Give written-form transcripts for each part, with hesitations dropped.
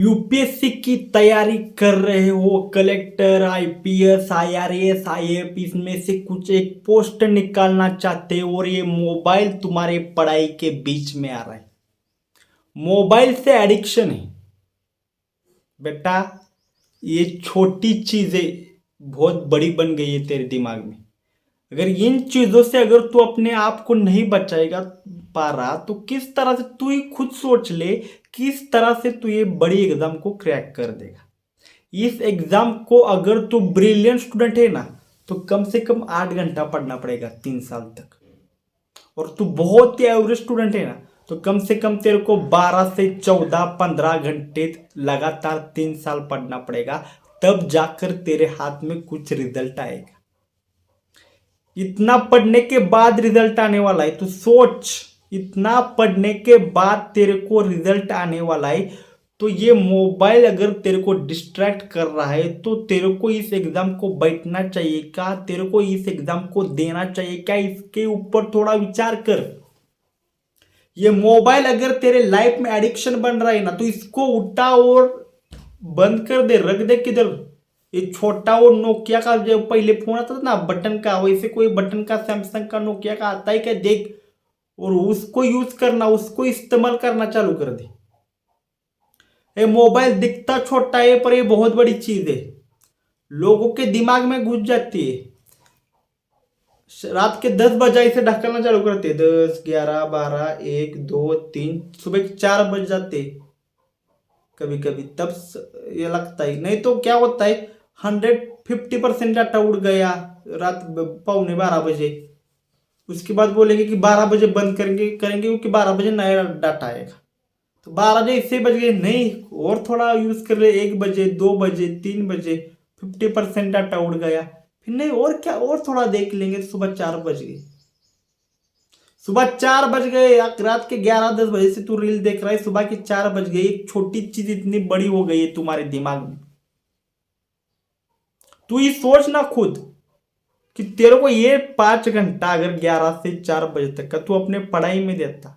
UPSC की तैयारी कर रहे हो, कलेक्टर, आईपीएस, आईआरएस, आईएएस में से कुछ एक पोस्ट निकालना चाहते हो और ये मोबाइल तुम्हारे पढ़ाई के बीच में आ रहा है। मोबाइल से एडिक्शन है बेटा। ये छोटी चीजें बहुत बड़ी बन गई है तेरे दिमाग में। अगर इन चीजों से अगर तू अपने आप को नहीं बचाएगा पा रहा तो किस तरह से, तू ही खुद सोच ले किस तरह से तू ये बड़ी एग्जाम को क्रैक कर देगा। इस एग्जाम को अगर तू ब्रिलियंट स्टूडेंट है ना तो कम से कम 8 घंटा पढ़ना पड़ेगा 3 साल तक। और तू बहुत ही एवरेज स्टूडेंट है ना तो कम से कम तेरे को 12 से 14 15 घंटे लगातार 3 साल पढ़ना पड़ेगा, तब जाकर तेरे हाथ में कुछ रिजल्ट आएगा। इतना पढ़ने के बाद रिजल्ट आने वाला है, तो सोच, इतना पढ़ने के बाद तेरे को रिजल्ट आने वाला है। तो ये मोबाइल अगर तेरे को डिस्ट्रैक्ट कर रहा है तो तेरे को इस एग्जाम को बैठना चाहिए क्या, तेरे को इस एग्जाम को देना चाहिए क्या, इसके ऊपर थोड़ा विचार कर। ये मोबाइल अगर तेरे लाइफ में एडिक्शन बन रहा है ना तो इसको उठा और बंद कर दे, रख दे किधर। ये छोटा वो नोकिया का जो पहले फोन आता था ना बटन का, वैसे कोई बटन का सैमसंग का नोकिया का आता है क्या, देख, और उसको यूज करना, उसको इस्तेमाल करना चालू कर दे। ये मोबाइल दिखता छोटा है पर ये बहुत बड़ी चीज है, लोगों के दिमाग में घुस जाती है। रात के 10 बजे इसे ढकलना चालू करते, 10 11 12 1 2 3, सुबह के 4 बज जाते कभी कभी, तब ये लगता है। नहीं तो क्या होता है, 150% डाटा उड़ गया रात 11:15 बजे। उसके बाद बोलेंगे कि 12 बजे बंद करेंगे क्योंकि 12 बजे नया डाटा आएगा। तो 12 बजे इससे बज गए, नहीं और थोड़ा यूज कर ले, 1 बजे 2 बजे 3 बजे 50% डाटा उड़ गया। फिर नहीं और क्या, और थोड़ा देख लेंगे तो सुबह 4 बज गए। सुबह 4 बज गए, रात के 11-10 बजे से तू रील देख रहा है, सुबह के 4 बज गए। एक छोटी चीज इतनी बड़ी हो गई है तुम्हारे दिमाग में। तू ही सोच ना खुद कि तेरे को ये 5 घंटा अगर 11 से 4 बजे तक का तू अपने पढ़ाई में देता,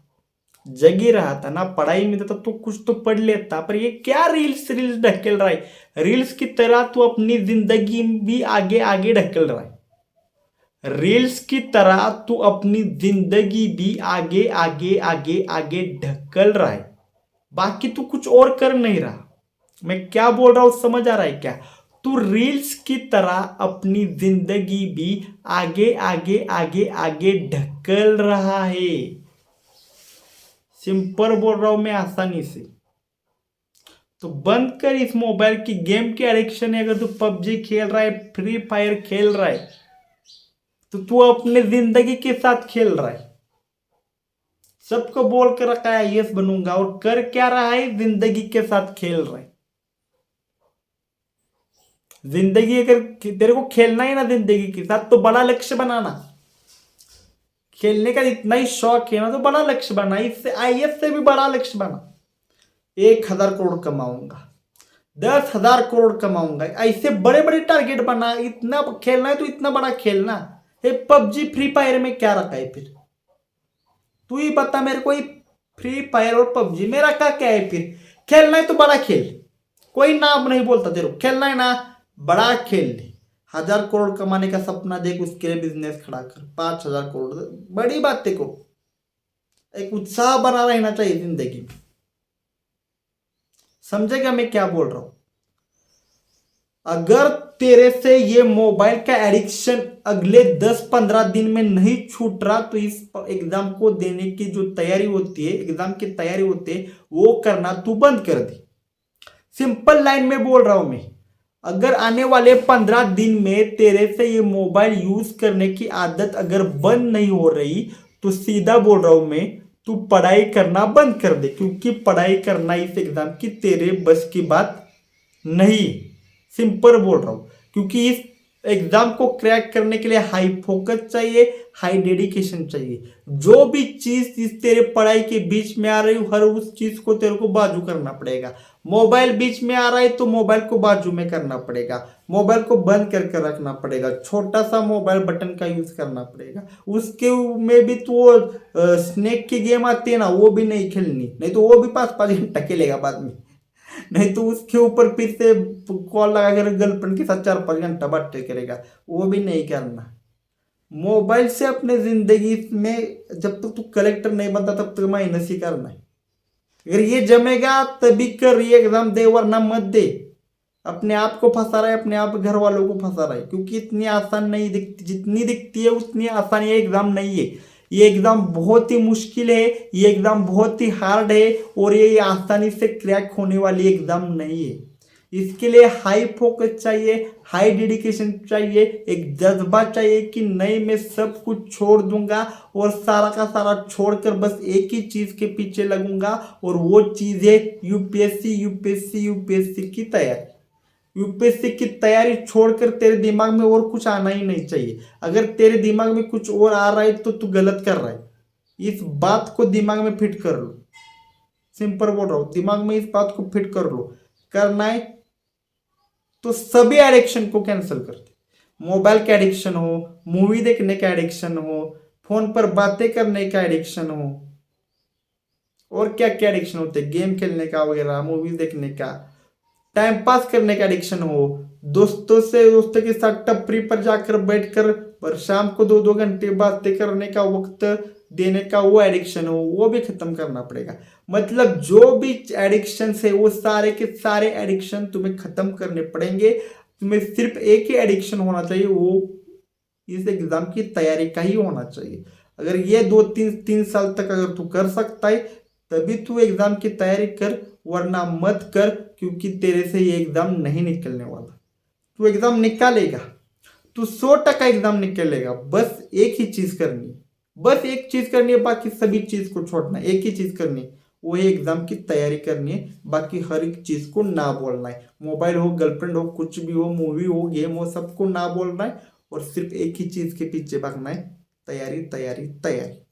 जगी रहा था ना, पढ़ाई में देता तो कुछ तो पढ़ लेता। पर ये क्या रील्स रील्स ढकेल रहा है, रील्स की तरह तू अपनी जिंदगी भी आगे आगे ढकेल रहा है। रील्स की तरह तू अपनी जिंदगी भी आगे आगे आगे आगे ढकल रहा है, बाकी तू कुछ और कर नहीं रहा। मैं क्या बोल रहा हूं समझ आ रहा है क्या? तू रील्स की तरह अपनी जिंदगी भी आगे आगे आगे आगे ढकल रहा है। सिंपल बोल रहा हूं मैं, आसानी से। तो बंद कर इस मोबाइल की गेम की एडिक्शन है। अगर तू पबजी खेल रहा है, फ्री फायर खेल रहा है, तो तू अपने जिंदगी के साथ खेल रहा है। सबको बोल कर रखा है आईएएस बनूंगा, और कर क्या रहा है, जिंदगी के साथ खेल रहा है। जिंदगी अगर तेरे को खेलना है ना जिंदगी के साथ तो बड़ा लक्ष्य बनाना। खेलने का इतना ही शौक है ना तो बड़ा लक्ष्य बना, इससे आईएएस से भी बड़ा लक्ष्य बना। 1,000 करोड़ कमाऊंगा, 10,000 करोड़ कमाऊंगा, ऐसे बड़े बड़े टारगेट बना। इतना खेलना है तो इतना बड़ा खेलना। ये पबजी फ्री फायर में क्या रखा है फिर, तू ही बता मेरे को। फ्री फायर और पबजी में रखा क्या है फिर? खेलना है तो बड़ा खेल, कोई नाम नहीं बोलता तेरे को। खेलना है ना, बड़ा खेल ले। 1,000 करोड़ कमाने का सपना देख, उसके लिए बिजनेस खड़ा कर। 5,000 करोड़ बड़ी बात, देखो एक उत्साह बना रहना चाहिए जिंदगी में। समझेगा मैं क्या बोल रहा हूं? अगर तेरे से ये मोबाइल का एडिक्शन अगले 10-15 दिन में नहीं छूट रहा तो इस एग्जाम को देने की जो तैयारी होती है, एग्जाम की तैयारी होती है, वो करना तू बंद कर दे। सिंपल लाइन में बोल रहा हूं मैं। अगर आने वाले 15 दिन में तेरे से ये मोबाइल यूज करने की आदत अगर बंद नहीं हो रही तो सीधा बोल रहा हूं मैं, तू पढ़ाई करना बंद कर दे, क्योंकि पढ़ाई करना इस एग्जाम की तेरे बस की बात नहीं। सिंपल बोल रहा हूं, क्योंकि इस एग्जाम को क्रैक करने के लिए हाई फोकस चाहिए, हाई डेडिकेशन चाहिए। जो भी चीज इस तेरे पढ़ाई के बीच में आ रही हो, हर उस चीज को तेरे को बाजू करना पड़ेगा। मोबाइल बीच में आ रहा है तो मोबाइल को बाजू में करना पड़ेगा, मोबाइल को बंद करके रखना पड़ेगा, छोटा सा मोबाइल बटन का यूज करना पड़ेगा। उसके में भी तो स्नेक की गेम आती है ना, वो भी नहीं खेलनी, नहीं तो वो भी 5-5 घंटा खेलेगा बाद में। नहीं तो उसके ऊपर फिर से कॉल लगा कर गर्लफ्रेंड के साथ 4-5 घंटा बातें करेगा, वो भी नहीं करना। मोबाइल से अपने जिंदगी में जब तक तू कलेक्टर नहीं बनता तब तक माइनस ही करना है। अगर ये जमेगा तभी कर, ये एग्जाम दे वरना मत दे। अपने आप को फंसा रहा है, अपने आप घर वालों को फंसा रहा है, क्योंकि इतनी आसान नहीं दिखती, जितनी दिखती है उतनी आसान ये एग्जाम नहीं है। ये एग्जाम बहुत ही मुश्किल है, ये एग्जाम बहुत ही हार्ड है, और ये आसानी से क्रैक होने वाली एग्जाम नहीं है। इसके लिए हाई फोकस चाहिए, हाई डेडिकेशन चाहिए, एक जज्बा चाहिए कि नहीं मैं सब कुछ छोड़ दूंगा और सारा का सारा छोड़कर बस एक ही चीज के पीछे लगूंगा, और वो चीज है यूपीएससी यूपीएससी यूपीएससी की तैयारी। यूपीएससी की तैयारी छोड़कर तेरे दिमाग में और कुछ आना ही नहीं चाहिए। अगर तेरे दिमाग में कुछ और आ रहा है तो तू गलत कर रहा है। इस बात को दिमाग में फिट कर लो, सिंपल बोल रहा हूं, दिमाग में इस बात को फिट कर लो। करना है तो सभी एडिक्शन को कैंसिल कर दे। मोबाइल का एडिक्शन हो, मूवी देखने का एडिक्शन हो, फोन पर बातें करने का एडिक्शन हो, और क्या क्या एडिक्शन होते हैं, गेम खेलने का वगैरह, मूवीज देखने का, टाइम पास करने का एडिक्शन हो, दोस्तों के साथ टपरी पर जाकर बैठकर पर शाम को 2-2 घंटे बातें करने का वक्त देने का वो एडिक्शन हो, वो भी खत्म करना पड़ेगा। मतलब जो भी एडिक्शन है वो सारे के सारे एडिक्शन तुम्हें खत्म करने पड़ेंगे। तुम्हें सिर्फ एक ही एडिक्शन होना चाहिए, वो इस एग्जाम की तैयारी का ही होना चाहिए। अगर ये 2-3 साल तक अगर तू कर सकता है तभी तू एग्जाम की तैयारी कर, वरना मत कर, क्योंकि तेरे से ये एग्जाम नहीं निकलने वाला। तू एग्जाम निकालेगा, तू 100% एग्जाम निकलेगा। बस एक ही चीज करनी है, बस एक चीज करनी है, बाकी सभी चीज को छोड़ना है। एक ही चीज करनी है, वो है एग्जाम की तैयारी करनी है। बाकी हर एक चीज को ना बोलना है, मोबाइल हो, गर्लफ्रेंड हो, कुछ भी हो, मूवी हो, गेम हो, सबको ना बोलना है, और सिर्फ एक ही चीज के पीछे भागना है, तैयारी तैयारी तैयारी।